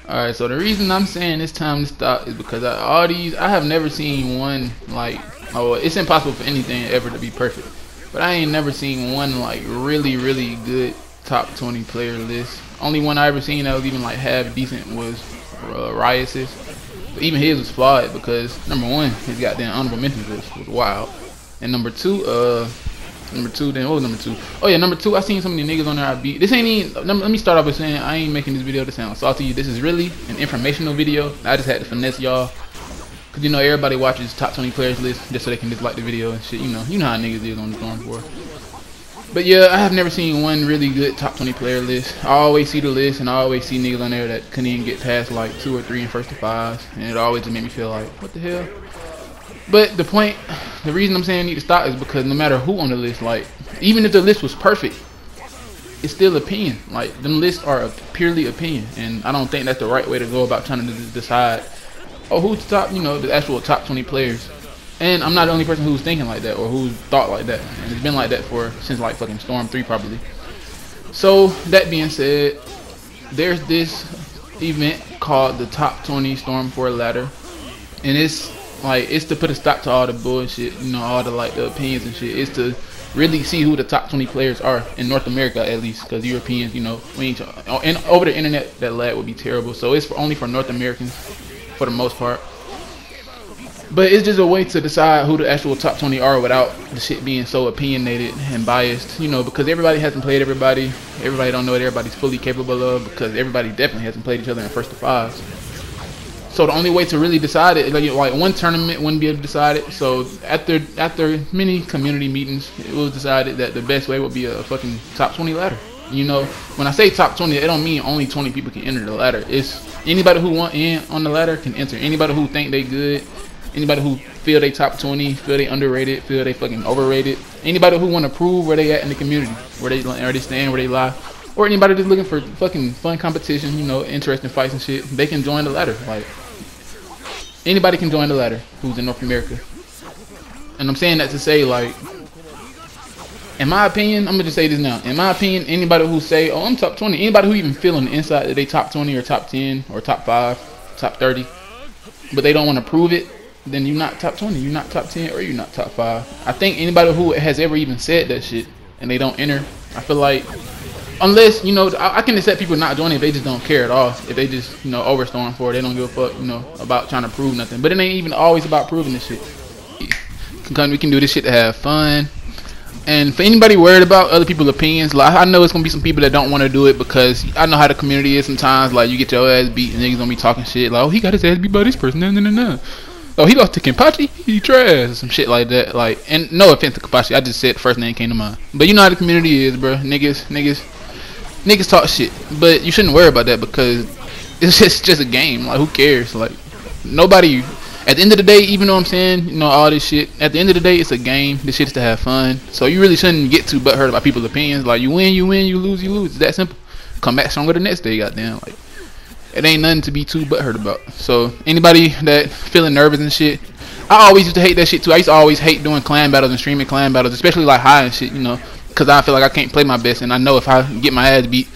Alright, so the reason I'm saying it's time to stop is because all these, I have never seen one like, oh, it's impossible for anything ever to be perfect. But I ain't never seen one like really good top 20 player list. Only one I ever seen that was even like half decent was Riot's. But even his was flawed because number one, his goddamn honorable mentions list was wild. And number two, then what was number two? Oh yeah, number two, I seen so many niggas on there I beat. This ain't even, let me start off by saying I ain't making this video to sound salty. This is really an informational video. I just had to finesse y'all. Cause you know everybody watches top 20 players list just so they can dislike the video and shit. You know how niggas is on the Storm 4. But yeah, I have never seen one really good top 20 player list. I always see the list and I always see niggas on there that couldn't even get past like 2 or 3 in first to 5s. And it always just made me feel like, what the hell? But the reason I'm saying I need to stop is because no matter who on the list, like, even if the list was perfect, it's still opinion. Like, them lists are purely opinion. And I don't think that's the right way to go about trying to decide, oh, who's the top, you know, the actual top 20 players. And I'm not the only person who's thinking like that or who's thought like that. And it's been like that since like fucking Storm 3 probably. So that being said, there's this event called the Top 20 Storm 4 Ladder. And it's to put a stop to all the bullshit, you know, all the like the opinions and shit. It's to really see who the top 20 players are in North America at least, because Europeans, you know, and over the internet that lag would be terrible. So it's only for North Americans for the most part. But it's just a way to decide who the actual top 20 are without the shit being so opinionated and biased, you know, because everybody hasn't played everybody. Everybody don't know what everybody's fully capable of because everybody definitely hasn't played each other in first to 5s. So the only way to really decide it, like one tournament wouldn't be able to decide it. So after many community meetings, it was decided that the best way would be a fucking top 20 ladder. You know, when I say top 20, it don't mean only 20 people can enter the ladder. It's anybody who want in on the ladder can enter. Anybody who think they good, anybody who feel they top 20, feel they underrated, feel they fucking overrated, anybody who want to prove where they at in the community, where they stand, where they lie, or anybody just looking for fucking fun competition, you know, interesting fights and shit, they can join the ladder. Like, anybody can join the ladder who's in North America. And I'm saying that to say, like, in my opinion, I'm gonna just say this now. In my opinion, anybody who say, oh, I'm top 20, anybody who even feel on the inside that they top 20 or top 10 or top 5, top 30, but they don't want to prove it, then you're not top 20, you're not top 10, or you're not top 5. I think anybody who has ever even said that shit and they don't enter, I feel like, unless, you know, I can accept people not joining if they just don't care at all. If they just, you know, over Storm 4, they don't give a fuck, you know, about trying to prove nothing. But it ain't even always about proving this shit. We can do this shit to have fun. And for anybody worried about other people's opinions, like, I know it's gonna be some people that don't want to do it because I know how the community is sometimes. Like, you get your ass beat and niggas gonna be talking shit like, oh, he got his ass beat by this person, nah. Oh, he lost to Kenpachi, he trash, some shit like that. Like, and no offense to Kenpachi, I just said the first name came to mind. But you know how the community is, bro. Niggas talk shit, but you shouldn't worry about that because it's just a game. Like, who cares? Like, nobody. At the end of the day, even though I'm saying, you know, all this shit, at the end of the day, it's a game. This shit is to have fun. So you really shouldn't get too butthurt about people's opinions. Like, you win, you lose, you lose. It's that simple. Come back stronger the next day, goddamn. Like, it ain't nothing to be too butthurt about. So anybody that feeling nervous and shit, I always used to hate that shit too. I used to always hate doing clan battles and streaming clan battles, especially like high and shit, you know, because I feel like I can't play my best, and I know if I get my ass beat,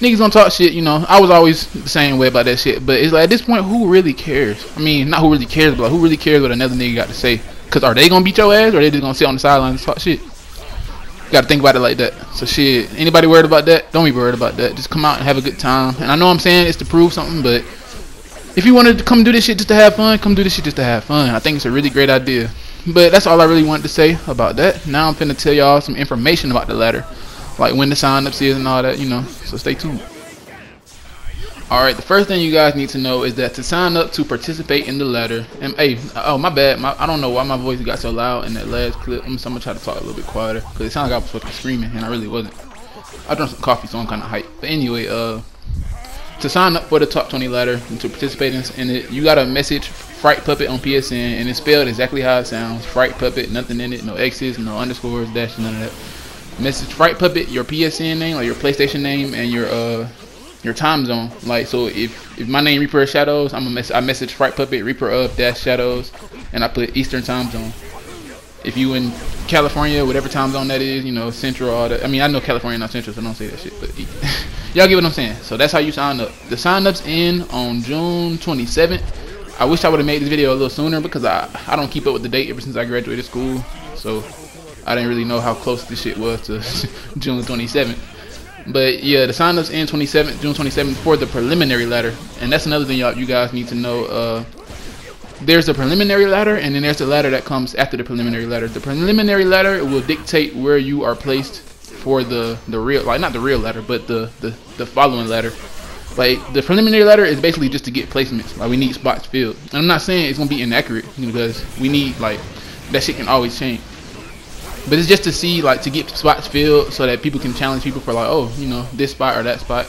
niggas gonna talk shit, you know. I was always the same way about that shit, but it's like at this point, who really cares? I mean, not who really cares, but like, who really cares what another nigga got to say? Because are they gonna beat your ass, or are they just gonna sit on the sidelines and talk shit? You gotta think about it like that. So shit, anybody worried about that, don't be worried about that. Just come out and have a good time. And I know I'm saying it's to prove something, but if you wanted to come do this shit just to have fun, come do this shit just to have fun. I think it's a really great idea. But that's all I really wanted to say about that. Now I'm finna tell y'all some information about the ladder, like when the sign-ups is and all that, you know. So stay tuned. Alright, the first thing you guys need to know is that to sign up to participate in the ladder, and hey, oh my bad, I don't know why my voice got so loud in that last clip. I'm gonna try to talk a little bit quieter because it sounded like I was fucking screaming and I really wasn't. I drank some coffee, so I'm kind of hyped. But anyway, to sign up for the top 20 ladder and to participate in it, you gotta message Fright Puppet on PSN, and it's spelled exactly how it sounds. Fright Puppet, nothing in it, no X's, no underscores, dash, none of that. Message Fright Puppet your PSN name or your PlayStation name and your time zone. Like, so if my name ReaperOf-Shadows, I message Fright Puppet ReaperOf-Shadows, and I put Eastern time zone. If you in California, whatever time zone that is, you know, Central, all that. I mean, I know California not Central, so don't say that shit. But Y'all get what I'm saying? So that's how you sign up. The sign ups end on June 27th. I wish I would have made this video a little sooner because I don't keep up with the date ever since I graduated school. So I didn't really know how close this shit was to June 27th. But yeah, the sign ups end June 27th for the preliminary ladder. And that's another thing you guys need to know. There's a preliminary ladder, and then there's the ladder that comes after the preliminary ladder. The preliminary ladder will dictate where you are placed for the real, like not the real ladder, but the following ladder. Like the preliminary ladder is basically just to get placements. Like we need spots filled. And I'm not saying it's gonna be inaccurate because we need, like, that shit can always change. But it's just to see, like, to get spots filled so that people can challenge people for, like, oh, you know, this spot or that spot.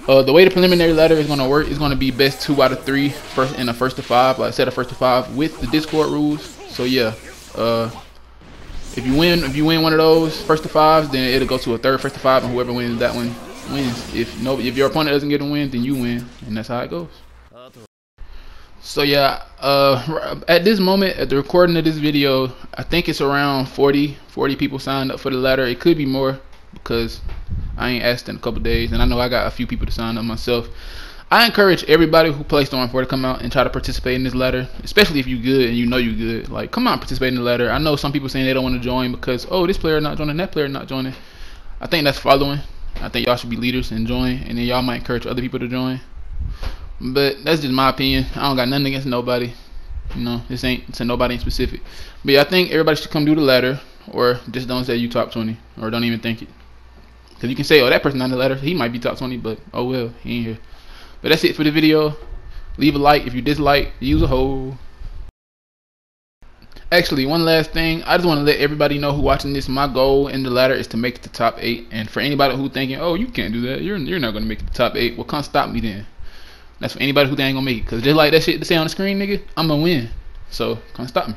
The way the preliminary ladder is gonna work is gonna be best 2 out of 3 first in a first to 5, like set of first to 5 with the Discord rules. So yeah, if you win one of those first to 5s, then it'll go to a third first to 5, and whoever wins that one wins. If your opponent doesn't get a win, then you win, and that's how it goes. So yeah, at this moment, at the recording of this video, I think it's around 40 people signed up for the ladder. It could be more because I ain't asked in a couple days, and I know I got a few people to sign up myself. I encourage everybody who placed on for to come out and try to participate in this ladder, especially if you good and you know you good. Like, come out and participate in the ladder. I know some people saying they don't want to join because, oh, this player not joining, that player not joining. I think that's following. I think y'all should be leaders and join, and then y'all might encourage other people to join. But that's just my opinion. I don't got nothing against nobody. You know, this ain't to nobody in specific. But yeah, I think everybody should come do the ladder, or just don't say you top 20, or don't even think it. Because you can say, oh, that person on the ladder, he might be top 20, but oh well, he ain't here. But that's it for the video. Leave a like. If you dislike, use a hole. Actually, one last thing. I just want to let everybody know who watching this, my goal in the ladder is to make it to top 8. And for anybody who thinking, oh, you can't do that, you're not going to make it to top 8, well, come stop me then. That's for anybody who ain't going to make it. Because just like that shit to say on the screen, nigga, I'm going to win. So, come stop me.